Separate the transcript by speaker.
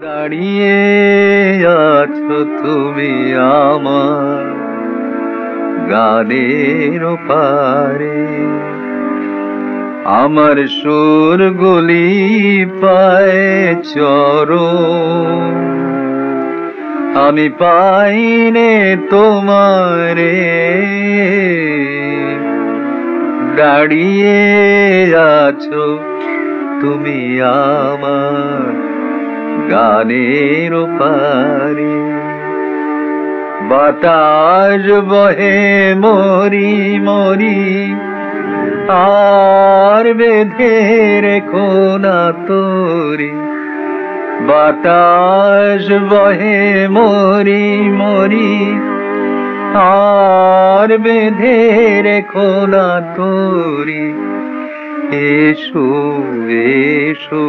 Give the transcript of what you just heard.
Speaker 1: দাঁড়িয়ে আছো তুমি আমার গানের পারে, আমার সুর গুলি পায় চরণ, আমি পাইনে তোমারে। দাঁড়িয়ে আছো তুমি আমার গানের পারে, বাতাস বহে মরি মরি আর বেঁধে রেখো না তোরে। বাতাস বহে মরি মরি আর বেঁধে রেখো না তোরে। এসো এসো